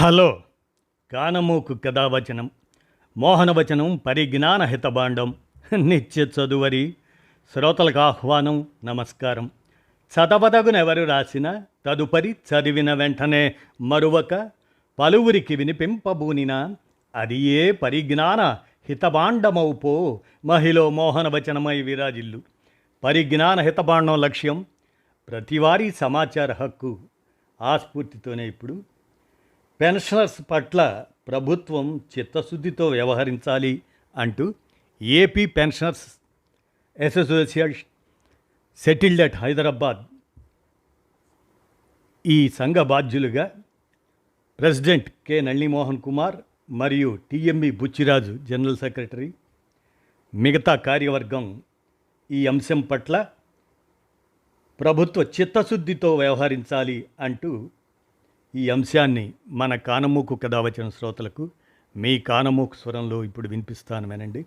Hello కానమూకు కథావచనం మోహనవచనం పరిజ్ఞాన హితభాండం నిత్య చదువరి శ్రోతలకు ఆహ్వానం నమస్కారం. చదవదగునెవరు రాసిన తదుపరి చదివిన వెంటనే మరువక పలువురికి వినిపింపబూనిన అది ఏ పరిజ్ఞాన హితభాండమౌపో మహిళ మోహనవచనమై విరాజిల్లు. పరిజ్ఞాన హితభాండం లక్ష్యం ప్రతివారీ సమాచార హక్కు. ఆ స్ఫూర్తితోనే ఇప్పుడు పెన్షనర్స్ పట్ల ప్రభుత్వం చిత్తశుద్ధితో వ్యవహరించాలి అంటూ AP pensioners association settled at Hyderabad ఈ సంఘ బాధ్యులుగా ప్రెసిడెంట్ కె నళినీమోహన్ కుమార్ మరియు టిఎంబి బుచ్చిరాజు జనరల్ సెక్రటరీ, మిగతా కార్యవర్గం ఈ అంశం పట్ల ప్రభుత్వ చిత్తశుద్ధితో వ్యవహరించాలి అంటూ ఈ అంశాన్ని మన కానమూకు కథావచన శ్రోతలకు మీ కానమూకు స్వరంలో ఇప్పుడు వినిపిస్తాను వినండి.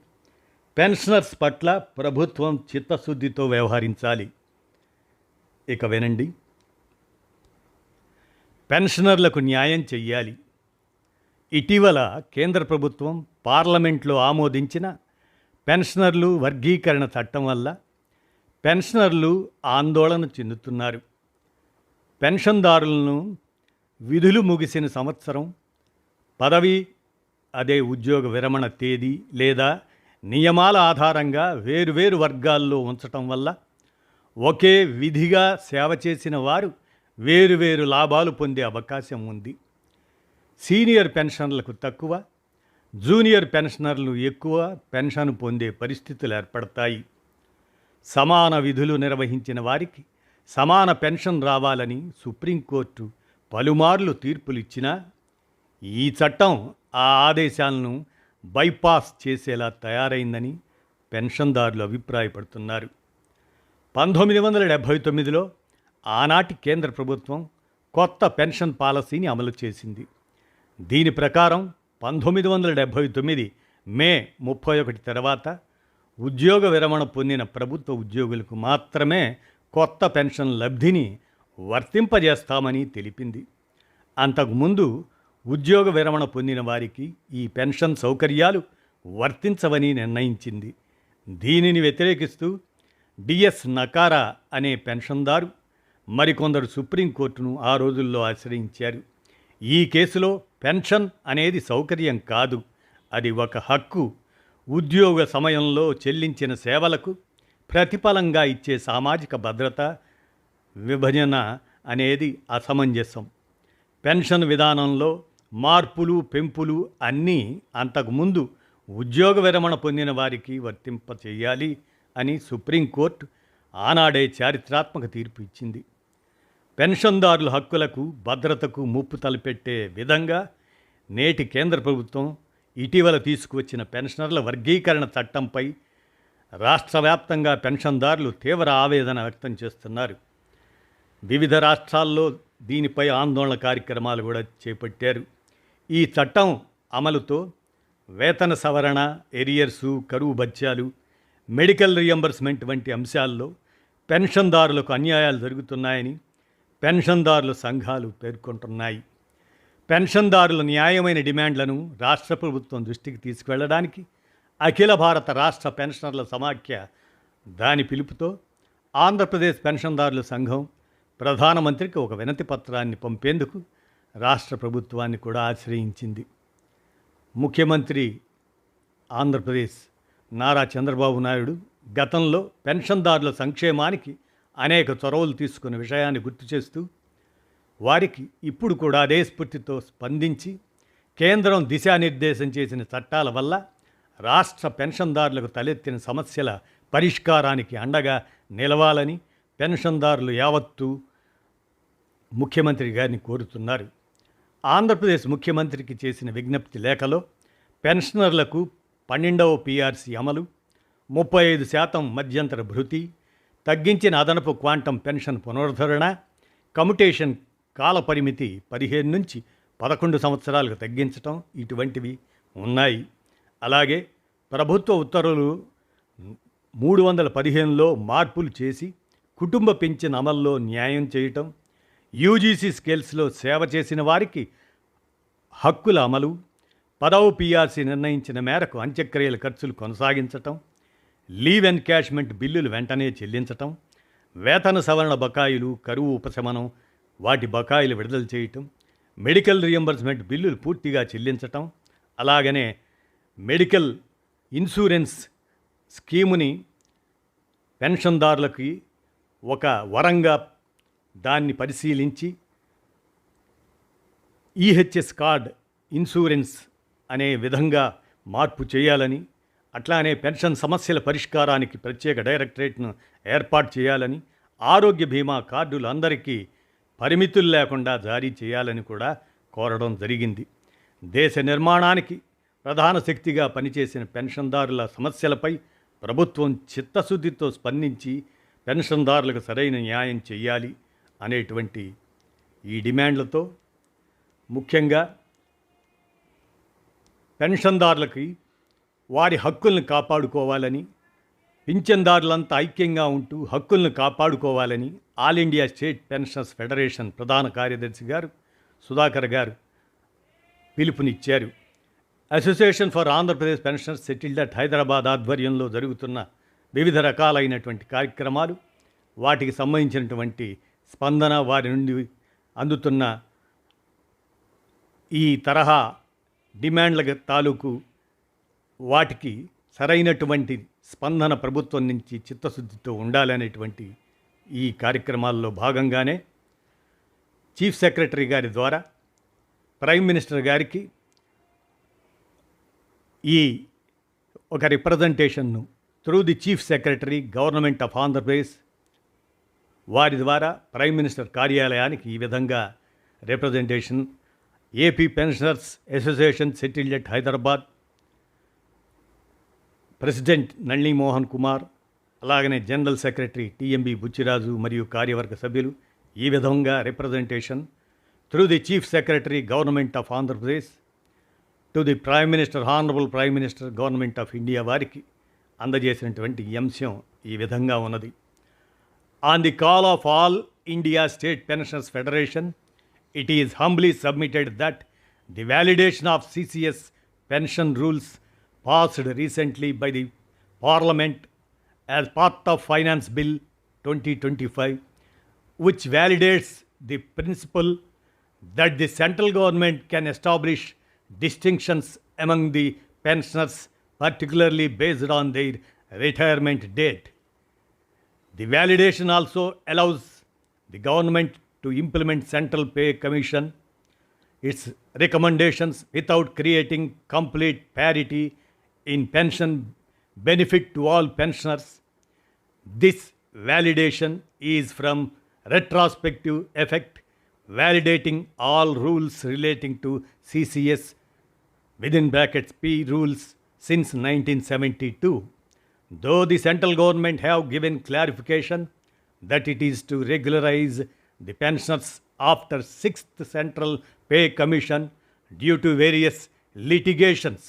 పెన్షనర్స్ పట్ల ప్రభుత్వం చిత్తశుద్ధితో వ్యవహరించాలి. ఇక వినండి. పెన్షనర్లకు న్యాయం చెయ్యాలి. ఇటీవల కేంద్ర ప్రభుత్వం పార్లమెంట్లో ఆమోదించిన పెన్షనర్లు వర్గీకరణ చట్టం వల్ల పెన్షనర్లు ఆందోళన చెందుతున్నారు. పెన్షన్దారులను విధులు ముగిసిన సంవత్సరం, పదవి అదే ఉద్యోగ విరమణ తేదీ లేదా నియమాల ఆధారంగా వేరువేరు వర్గాల్లో ఉంచటం వల్ల ఒకే విధిగా సేవ చేసిన వారు వేరువేరు లాభాలు పొందే అవకాశం ఉంది. సీనియర్ పెన్షనర్లకు తక్కువ, జూనియర్ పెన్షనర్లు ఎక్కువ పెన్షన్ పొందే పరిస్థితులు ఏర్పడతాయి. సమాన విధులు నిర్వహించిన వారికి సమాన పెన్షన్ రావాలని సుప్రీంకోర్టు పలుమార్లు తీర్పులిచ్చినా ఈ చట్టం ఆ ఆదేశాలను బైపాస్ చేసేలా తయారైందని పెన్షన్దారులు అభిప్రాయపడుతున్నారు. 1979లో ఆనాటి కేంద్ర ప్రభుత్వం కొత్త పెన్షన్ పాలసీని అమలు చేసింది. దీని ప్రకారం 1979 మే 31 తర్వాత ఉద్యోగ విరమణ పొందిన ప్రభుత్వ ఉద్యోగులకు మాత్రమే కొత్త పెన్షన్ లబ్ధిని వర్తింపజేస్తామని తెలిపింది. అంతకుముందు ఉద్యోగ విరమణ పొందిన వారికి ఈ పెన్షన్ సౌకర్యాలు వర్తించవని నిర్ణయించింది. దీనిని వ్యతిరేకిస్తూ డిఎస్ నకారా అనే పెన్షన్దారు మరికొందరు సుప్రీంకోర్టును ఆ రోజుల్లో ఆశ్రయించారు. ఈ కేసులో పెన్షన్ అనేది సౌకర్యం కాదు, అది ఒక హక్కు. ఉద్యోగ సమయంలో చెల్లించిన సేవలకు ప్రతిఫలంగా ఇచ్చే సామాజిక భద్రత విభజన అనేది అసమంజసం. పెన్షన్ విధానంలో మార్పులు పెంపులు అన్నీ అంతకుముందు ఉద్యోగ విరమణ పొందిన వారికి వర్తింపచేయాలి అని సుప్రీంకోర్టు ఆనాడే చారిత్రాత్మక తీర్పు ఇచ్చింది. పెన్షన్దారుల హక్కులకు భద్రతకు ముప్పు తలపెట్టే విధంగా నేటి కేంద్ర ప్రభుత్వం ఇటీవల తీసుకువచ్చిన పెన్షనర్ల వర్గీకరణ చట్టంపై రాష్ట్ర వ్యాప్తంగా పెన్షన్దారులు తీవ్ర ఆవేదన వ్యక్తం చేస్తున్నారు. వివిధ రాష్ట్రాల్లో దీనిపై ఆందోళన కార్యక్రమాలు కూడా చేపట్టారు. ఈ చట్టం అమలుతో వేతన సవరణ, ఎరియర్సు, కరువు భత్యాలు, మెడికల్ రియంబర్స్మెంట్ వంటి అంశాల్లో పెన్షన్దారులకు అన్యాయాలు జరుగుతున్నాయని పెన్షన్దారుల సంఘాలు పేర్కొంటున్నాయి. పెన్షన్దారుల న్యాయమైన డిమాండ్లను రాష్ట్ర ప్రభుత్వం దృష్టికి తీసుకువెళ్ళడానికి అఖిల భారత రాష్ట్ర పెన్షనర్ల సమాఖ్య దాని పిలుపుతో ఆంధ్రప్రదేశ్ పెన్షన్దారుల సంఘం ప్రధానమంత్రికి ఒక వినతి పత్రాన్ని పంపేందుకు రాష్ట్ర ప్రభుత్వాన్ని కూడా ఆశ్రయించింది. ముఖ్యమంత్రి ఆంధ్రప్రదేశ్ నారా చంద్రబాబు నాయుడు గతంలో పెన్షన్దారుల సంక్షేమానికి అనేక చొరవలు తీసుకున్న విషయాన్ని గుర్తు చేస్తూ వారికి ఇప్పుడు కూడా అదే స్ఫూర్తితో స్పందించి కేంద్రం దిశానిర్దేశం చేసిన చట్టాల వల్ల రాష్ట్ర పెన్షన్దారులకు తలెత్తిన సమస్యల పరిష్కారానికి అండగా నిలవాలని పెన్షన్దారులు యావత్తు ముఖ్యమంత్రి గారిని కోరుతున్నారు. ఆంధ్రప్రదేశ్ ముఖ్యమంత్రికి చేసిన విజ్ఞప్తి లేఖలో పెన్షనర్లకు 12వ పిఆర్సీ అమలు, 35% మధ్యంతర భృతి, తగ్గించిన అదనపు క్వాంటం పెన్షన్ పునరుద్ధరణ, కమ్యుటేషన్ కాల పరిమితి 15 నుంచి 11 సంవత్సరాలకు తగ్గించటం ఇటువంటివి ఉన్నాయి. అలాగే ప్రభుత్వ ఉత్తర్వులు 315లో మార్పులు చేసి కుటుంబ పింఛన్ అమల్లో న్యాయం చేయటం, యూజీసీ స్కేల్స్లో సేవ చేసిన వారికి హక్కుల అమలు, 10వ పిఆర్సీ నిర్ణయించిన మేరకు అంత్యక్రియల ఖర్చులు కొనసాగించటం, లీవ్ ఎన్కాష్మెంట్ బిల్లులు వెంటనే చెల్లించటం, వేతన సవరణ బకాయిలు, కరువు ఉపశమనం వాటి బకాయిలు విడుదల చేయటం, మెడికల్ రియంబర్స్మెంట్ బిల్లులు పూర్తిగా చెల్లించటం, అలాగనే మెడికల్ ఇన్సూరెన్స్ స్కీముని పెన్షన్దారులకి ఒక వరంగా దాన్ని పరిశీలించి ఈహెచ్ఎస్ కార్డ్ ఇన్సూరెన్స్ అనే విధంగా మార్పు చేయాలని, అట్లానే పెన్షన్ సమస్యల పరిష్కారానికి ప్రత్యేక డైరెక్టరేట్ను ఏర్పాటు చేయాలని, ఆరోగ్య బీమా కార్డులు అందరికీ పరిమితులు లేకుండా జారీ చేయాలని కూడా కోరడం జరిగింది. దేశ నిర్మాణానికి ప్రధాన శక్తిగా పనిచేసిన పెన్షన్దారుల సమస్యలపై ప్రభుత్వం చిత్తశుద్ధితో స్పందించి పెన్షన్దారులకు సరైన న్యాయం చేయాలి అనేటువంటి ఈ డిమాండ్లతో ముఖ్యంగా పెన్షన్దారులకి వారి హక్కుల్ని కాపాడుకోవాలని, పింఛన్దారులంతా ఐక్యంగా ఉంటూ హక్కులను కాపాడుకోవాలని all India state pensioners federation ప్రధాన కార్యదర్శి గారు సుధాకర్ గారు పిలుపునిచ్చారు. Association for Andhra Pradesh pensioners settled at Hyderabad ఆధ్వర్యంలో జరుగుతున్న వివిధ రకాలైనటువంటి కార్యక్రమాలు, వాటికి సంబంధించినటువంటి స్పందన, వారి నుండి అందుతున్న ఈ తరహా డిమాండ్ల తాలూకు వాటికి సరైనటువంటి స్పందన ప్రభుత్వం నుంచి చిత్తశుద్ధితో ఉండాలనేటువంటి ఈ కార్యక్రమాల్లో భాగంగానే చీఫ్ సెక్రటరీ గారి ద్వారా ప్రైమ్ మినిస్టర్ గారికి ఈ ఒక రిప్రజెంటేషన్ను through the chief secretary government of Andhra Pradesh వారి ద్వారా ప్రైమ్ మినిస్టర్ కార్యాలయానికి ఈ విధంగా representation AP pensioners association settled at Hyderabad president Nalini Mohan Kumar, అలాగనే జనరల్ సెక్రటరీ టిఎంబి బుచ్చిరాజు మరియు కార్యవర్గ సభ్యులు ఈ విధంగా representation through the chief secretary government of Andhra Pradesh to the prime minister, honourable prime minister government of India వారికి అందజేసినటువంటి అంశం ఈ విధంగా ఉన్నది. On the call of all India state pensioners federation, it is humbly submitted that the validation of CCS pension rules passed recently by the Parliament as part of Finance Bill 2025, which validates the principle that the central government can establish distinctions among the pensioners, particularly based on their retirement date. The validation also allows the government to implement Central Pay Commission its recommendations without creating complete parity in pension benefit to all pensioners. This validation is from retrospective effect, validating all rules relating to CCS within brackets P rules since 1972. Though the central government have given clarification that it is to regularize the pensioners after 6th Central Pay Commission due to various litigations.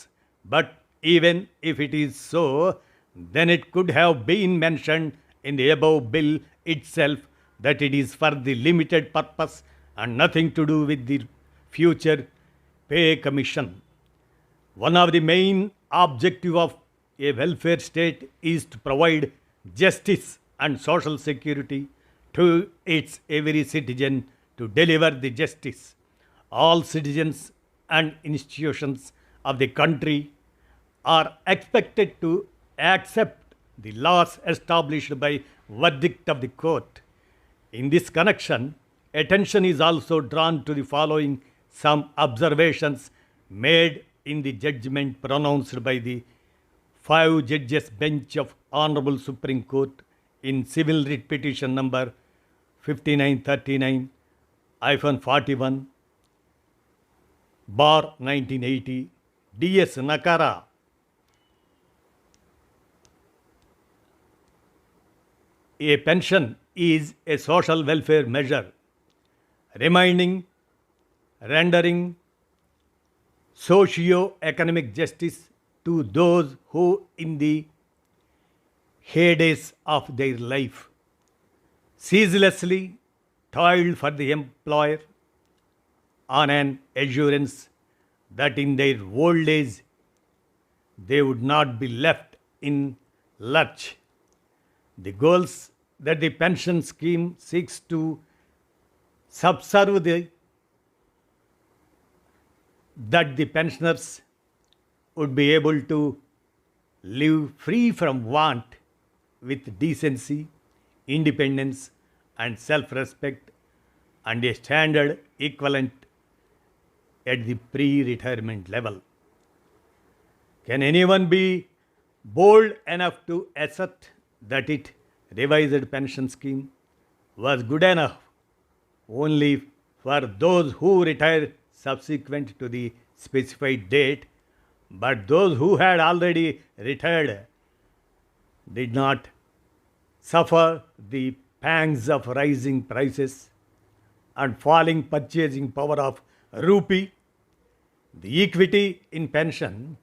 But even if it is so, then it could have been mentioned in the above bill itself that it is for the limited purpose and nothing to do with the future pay commission. One of the main objective of a welfare state is to provide justice and social security to its every citizen. To deliver the justice, all citizens and institutions of the country are expected to accept the laws established by verdict of the court. In this connection, attention is also drawn to the following some observations made in the judgment pronounced by the 5 judges bench of Honorable Supreme Court in civil writ petition number 5939-41 bar 1980 DS Nakara. A pension is a social welfare measure rendering socio-economic justice to those who in the heydays of their life ceaselessly toiled for the employer on an assurance that in their old age they would not be left in lurch. The goals that the pension scheme seeks to subserve that the pensioners would be able to live free from want with decency, independence, and self respect, and a standard equivalent at the pre retirement level. Can anyone be bold enough to assert that it revised pension scheme was good enough only for those who retire subsequent to the specified date, but those who had already retired did not suffer the pangs of rising prices and falling purchasing power of rupee? The equity in pension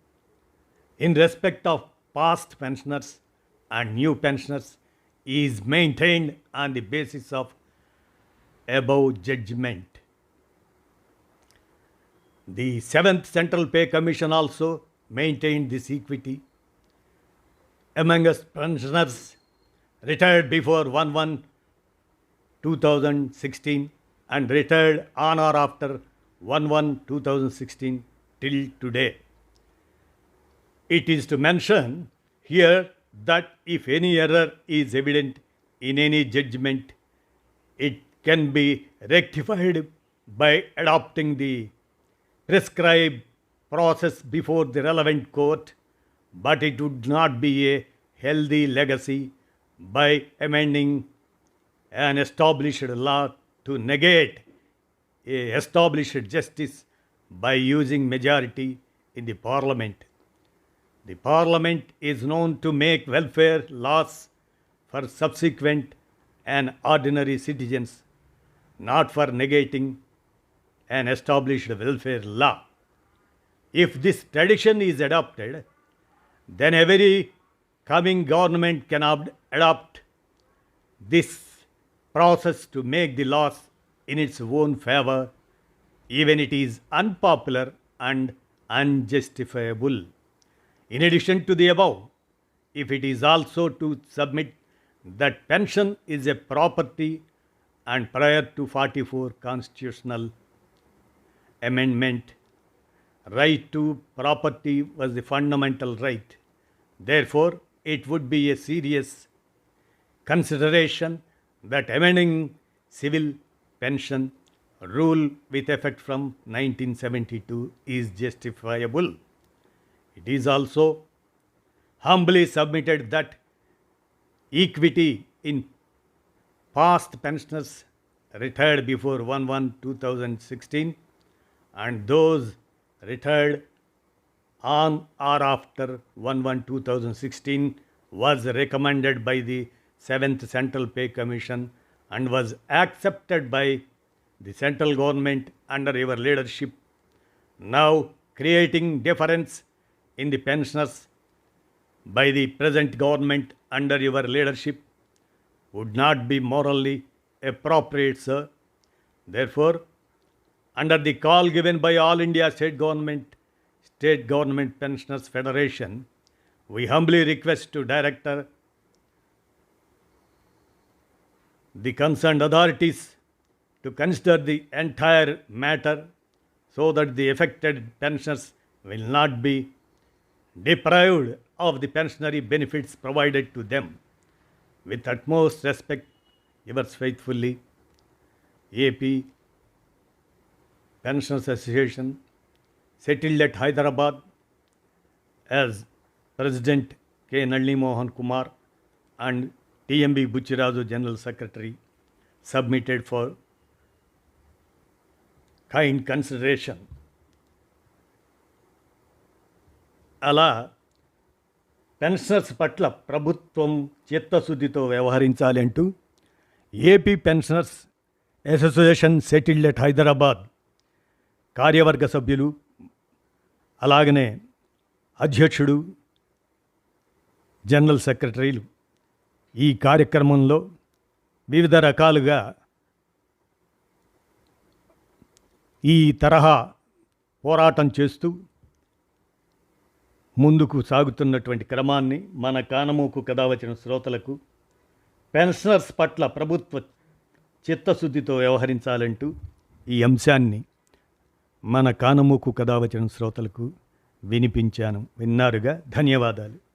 in respect of past pensioners and new pensioners is maintained on the basis of above judgment. The 7th Central Pay Commission also maintained this equity among us pensioners retired before 1/1/2016 and retired on or after 1/1/2016 till today. It is to mention here that if any error is evident in any judgment, it can be rectified by adopting the prescribed process before the relevant court, but it would not be a healthy legacy by amending an established law to negate a established justice by using majority in the parliament. The parliament is known to make welfare laws for subsequent and ordinary citizens, not for negating an established welfare law. If this tradition is adopted, then every coming government can adopt this process to make the laws in its own favor, even it is unpopular and unjustifiable. In addition to the above, if it is also to submit that pension is a property and prior to 44 constitutional amendment, right to property was the fundamental right. Therefore, it would be a serious consideration that amending civil pension rule with effect from 1972 is justifiable. It is also humbly submitted that equity in past pensioners retired before 1/1/2016 and those retired on or after 1/1/2016 was recommended by the 7th Central Pay Commission and was accepted by the central government under your leadership. Now creating difference in the pensioners by the present government under your leadership would not be morally appropriate, sir. Therefore, under the call given by All India State Government Pensioners Federation, we humbly request to Director the concerned authorities to consider the entire matter so that the affected pensioners will not be deprived of the pensionary benefits provided to them. With utmost respect, yours faithfully, AP Pensioners Association, settled at Hyderabad, as President K. Nalini Mohan Kumar and TMB Buchiraju, General Secretary, submitted for kind consideration. అలా pensioners పట్ల ప్రభుత్వం చిత్తశుద్ధితో వ్యవహరించాలి అంటూ AP pensioners association settled at Hyderabad కార్యవర్గ సభ్యులు అలాగనే అధ్యక్షుడు జనరల్ సెక్రటరీలు ఈ కార్యక్రమంలో వివిధ రకాలుగా ఈ తరహా పోరాటం చేస్తూ ముందుకు సాగుతున్నటువంటి క్రమాన్ని మన కానమోకు కథ వచ్చిన శ్రోతలకు, పెన్షనర్స్ పట్ల ప్రభుత్వ చిత్తశుద్ధితో వ్యవహరించాలంటూ ఈ అంశాన్ని మన కానమోకు కథ వచ్చిన శ్రోతలకు వినిపించాను. విన్నారుగా. ధన్యవాదాలు.